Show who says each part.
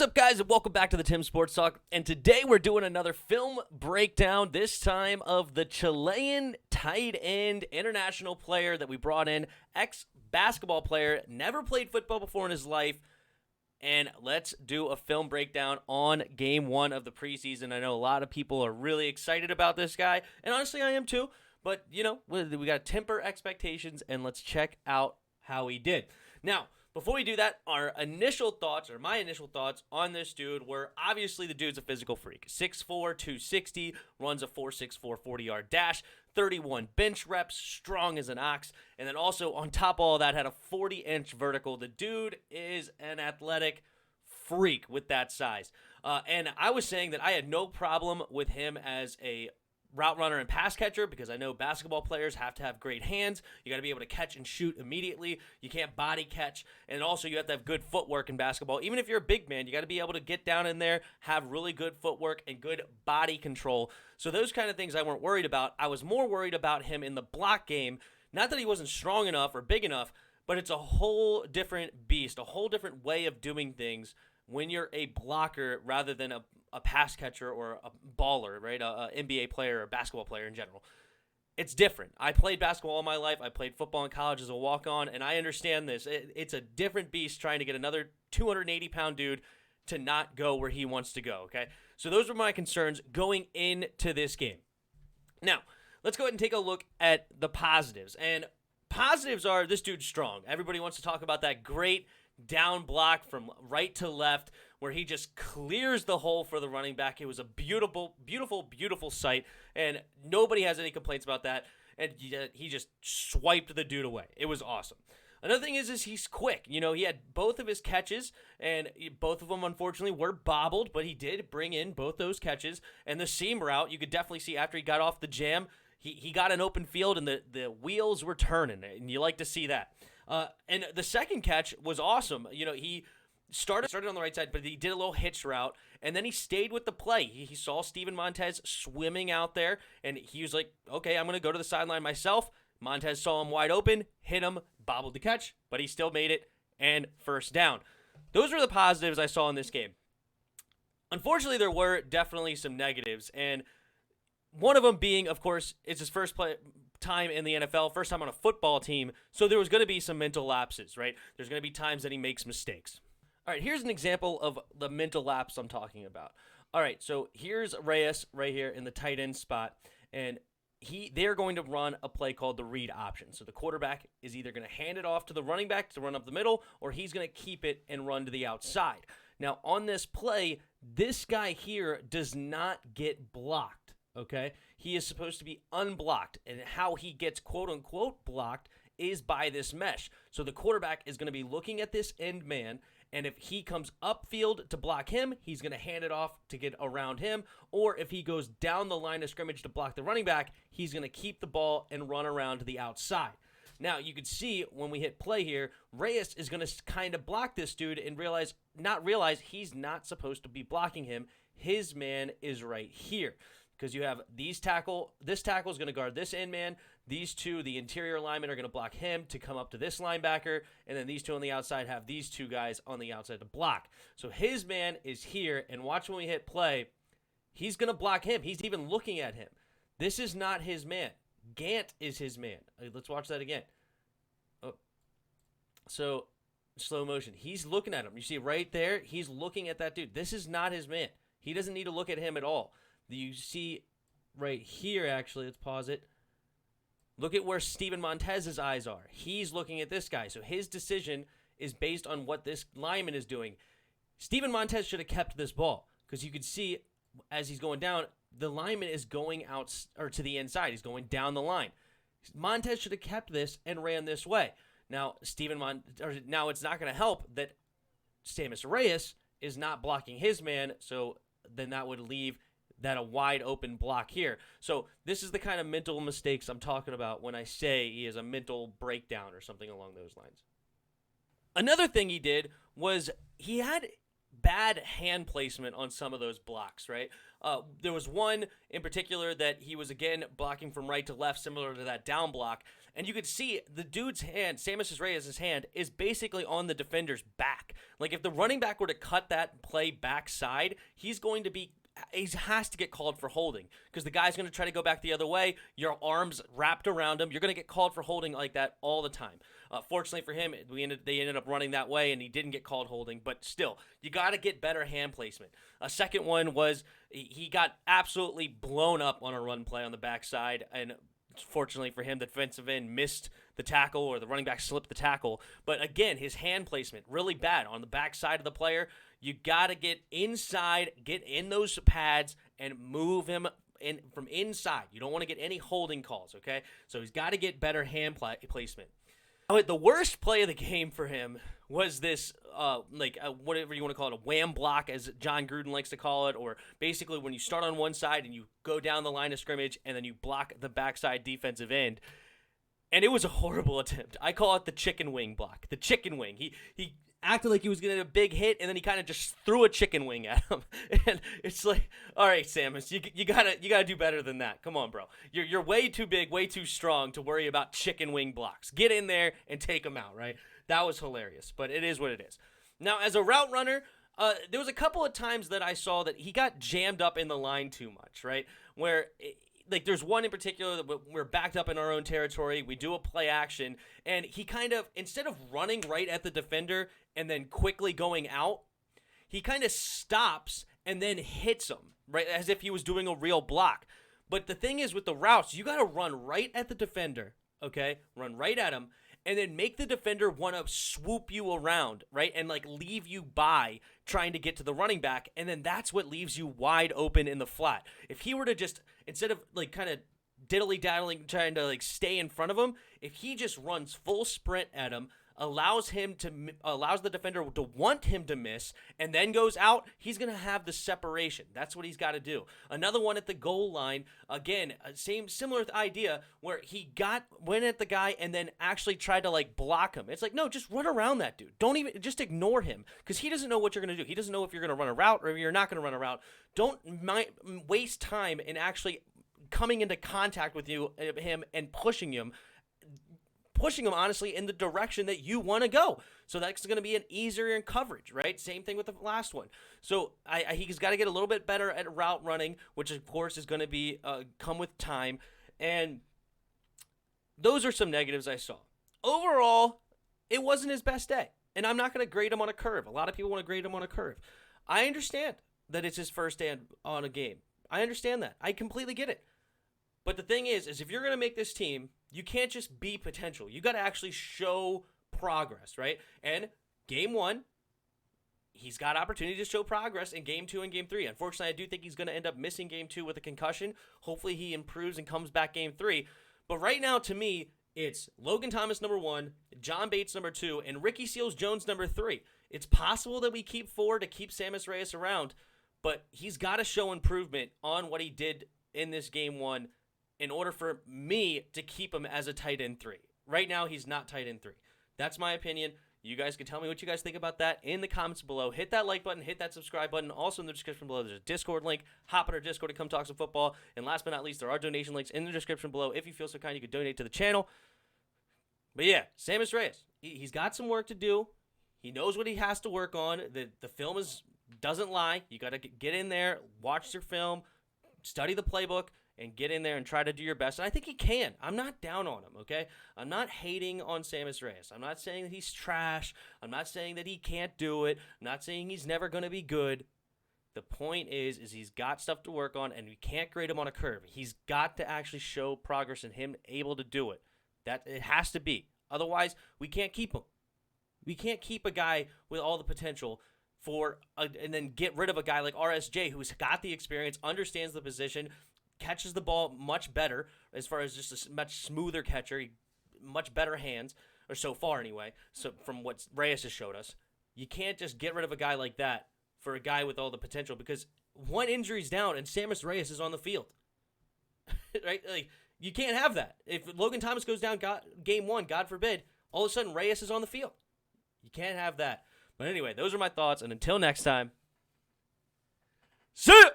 Speaker 1: What's up, guys, and welcome back to the Tim Sports Talk. And today we're doing another film breakdown, this time of the Chilean tight end international player that we brought in, ex-basketball player, never played football before in his life. And let's do a film breakdown on game one of the preseason. I know a lot of people are really excited about this guy, and honestly, I am too. But, you know, we got to temper expectations, and let's check out how he did. Now, before we do that, my initial thoughts on this dude were, obviously the dude's a physical freak. 6'4", 260, runs a 4.64 40-yard dash, 31 bench reps, strong as an ox, and then also on top of all that had a 40-inch vertical. The dude is an athletic freak with that size. And I was saying that I had no problem with him as a route runner and pass catcher because I know basketball players have to have great hands. You got to be able to catch and shoot immediately. You can't body catch. And also you have to have good footwork in basketball. Even if you're a big man, you got to be able to get down in there, have really good footwork and good body control. So those kind of things I weren't worried about. I was more worried about him in the block game. Not that he wasn't strong enough or big enough, but it's a whole different beast, a whole different way of doing things when you're a blocker rather than a pass catcher or a baller, right? A NBA player or a basketball player in general. It's different. I played basketball all my life. I played football in college as a walk-on, and I understand this. It's a different beast trying to get another 280-pound dude to not go where he wants to go, okay? So those were my concerns going into this game. Now, let's go ahead and take a look at the positives. And positives are this dude's strong. Everybody wants to talk about that great down block from right to left where he just clears the hole for the running back. It was a beautiful, beautiful, beautiful sight, and nobody has any complaints about that, and he just swiped the dude away. It was awesome. Another thing is he's quick. You know, he had both of his catches, and both of them, unfortunately, were bobbled, but he did bring in both those catches, and the seam route, you could definitely see after he got off the jam, he got an open field, and the wheels were turning, and you like to see that. And the second catch was awesome. You know, he started on the right side, but he did a little hitch route, and then he stayed with the play. He saw Steven Montez swimming out there, and he was like, okay, I'm going to go to the sideline myself. Montez saw him wide open, hit him, bobbled the catch, but he still made it, and first down. Those were the positives I saw in this game. Unfortunately, there were definitely some negatives, and one of them being, of course, it's his first time in the NFL, first time on a football team, so there was going to be some mental lapses, right? There's going to be times that he makes mistakes. All right, here's an example of the mental lapse I'm talking about. All right, so here's Reyes right here in the tight end spot, and they're going to run a play called the read option. So the quarterback is either going to hand it off to the running back to run up the middle, or he's going to keep it and run to the outside. Now, on this play, this guy here does not get blocked, okay? He is supposed to be unblocked, and how he gets quote-unquote blocked is by this mesh. So the quarterback is going to be looking at this end man, and if he comes upfield to block him, he's going to hand it off to get around him. Or if he goes down the line of scrimmage to block the running back, he's going to keep the ball and run around to the outside. Now, you can see when we hit play here, Reyes is going to kind of block this dude and not realize he's not supposed to be blocking him. His man is right here. Because you have this tackle is going to guard this end man. These two, the interior linemen, are going to block him to come up to this linebacker. And then these two on the outside have these two guys on the outside to block. So his man is here. And watch when we hit play. He's going to block him. He's even looking at him. This is not his man. Gant is his man. Let's watch that again. Oh. So, slow motion. He's looking at him. You see right there? He's looking at that dude. This is not his man. He doesn't need to look at him at all. You see right here, actually, let's pause it. Look at where Steven Montez's eyes are. He's looking at this guy. So his decision is based on what this lineman is doing. Steven Montez should have kept this ball because you could see as he's going down, the lineman is going out or to the inside. He's going down the line. Montez should have kept this and ran this way. Now, now it's not going to help that SAMMIS Reyes is not blocking his man, so then that would leave that a wide open block here. So this is the kind of mental mistakes I'm talking about when I say he has a mental breakdown or something along those lines. Another thing he did was he had bad hand placement on some of those blocks, right? There was one in particular that he was, again, blocking from right to left, similar to that down block. And you could see the dude's hand, SAMMIS Reyes' hand, is basically on the defender's back. Like, if the running back were to cut that play backside, he has to get called for holding because the guy's going to try to go back the other way. Your arms wrapped around him. You're going to get called for holding like that all the time. Fortunately for him, they ended up running that way, and he didn't get called holding. But still, you got to get better hand placement. A second one was he got absolutely blown up on a run play on the backside, and fortunately for him, the defensive end missed the tackle, or the running back slipped the tackle. But again, his hand placement, really bad on the backside of the player. You got to get inside, get in those pads, and move him in from inside. You don't want to get any holding calls, okay? So he's got to get better hand placement. The worst play of the game for him was this, whatever you want to call it, a wham block, as John Gruden likes to call it, or basically when you start on one side and you go down the line of scrimmage and then you block the backside defensive end. And it was a horrible attempt. I call it the chicken wing block. The chicken wing. He acted like he was going to get a big hit, and then he kind of just threw a chicken wing at him. And it's like, all right, Sammis, you gotta do better than that. Come on, bro. You're way too big, way too strong to worry about chicken wing blocks. Get in there and take them out, right? That was hilarious, but it is what it is. Now, as a route runner, there was a couple of times that I saw that he got jammed up in the line too much, right? Where there's one in particular that we're backed up in our own territory. We do a play action, and he kind of, instead of running right at the defender and then quickly going out, he kind of stops and then hits him, right, as if he was doing a real block. But the thing is, with the routes, you got to run right at the defender, okay? Run right at him, and then make the defender want to swoop you around, right, and leave you by trying to get to the running back, and then that's what leaves you wide open in the flat. If he were to just, instead of kind of diddly-daddling, trying to stay in front of him, if he just runs full sprint at him, allows the defender to want him to miss, and then goes out, he's going to have the separation. That's what he's got to do. Another one at the goal line, again, similar idea, where he went at the guy and then actually tried to block him. It's like, no, just run around that dude. Just ignore him, because he doesn't know what you're going to do. He doesn't know if you're going to run a route or if you're not going to run a route. Don't waste time in actually coming into contact with him and pushing him, honestly, in the direction that you want to go. So that's going to be an easier in coverage, right? Same thing with the last one. So he's got to get a little bit better at route running, which, of course, is going to be come with time. And those are some negatives I saw. Overall, it wasn't his best day. And I'm not going to grade him on a curve. A lot of people want to grade him on a curve. I understand that it's his first day on a game. I understand that. I completely get it. But the thing is if you're going to make this team, you can't just be potential. You got to actually show progress, right? And game 1, he's got opportunity to show progress in game 2 and game 3. Unfortunately, I do think he's going to end up missing game 2 with a concussion. Hopefully he improves and comes back game 3. But right now, to me, it's Logan Thomas number 1, John Bates number 2, and Ricky Seals-Jones number 3. It's possible that we keep 4 to keep SAMMIS Reyes around, but he's got to show improvement on what he did in this game 1 in order for me to keep him as a tight end 3. Right now, he's not tight end 3. That's my opinion. You guys can tell me what you guys think about that in the comments below. Hit that like button. Hit that subscribe button. Also in the description below, there's a Discord link. Hop on our Discord to come talk some football. And last but not least, there are donation links in the description below. If you feel so kind, you could donate to the channel. But yeah, SAMMIS Reyes, he's got some work to do. He knows what he has to work on. The film doesn't lie. You got to get in there, watch your film, study the playbook, and get in there and try to do your best. And I think he can. I'm not down on him, okay? I'm not hating on SAMMIS Reyes. I'm not saying that he's trash. I'm not saying that he can't do it. I'm not saying he's never going to be good. The point is he's got stuff to work on, and we can't grade him on a curve. He's got to actually show progress in him able to do it. That it has to be. Otherwise, we can't keep him. We can't keep a guy with all the potential and then get rid of a guy like RSJ, who's got the experience, understands the position, catches the ball much better as far as just a much smoother catcher, much better hands, or so far anyway, so from what Reyes has showed us. You can't just get rid of a guy like that for a guy with all the potential, because one injury's down and SAMMIS Reyes is on the field. Right? You can't have that. If Logan Thomas goes down game 1, God forbid, all of a sudden Reyes is on the field. You can't have that. But anyway, those are my thoughts, and until next time, see ya!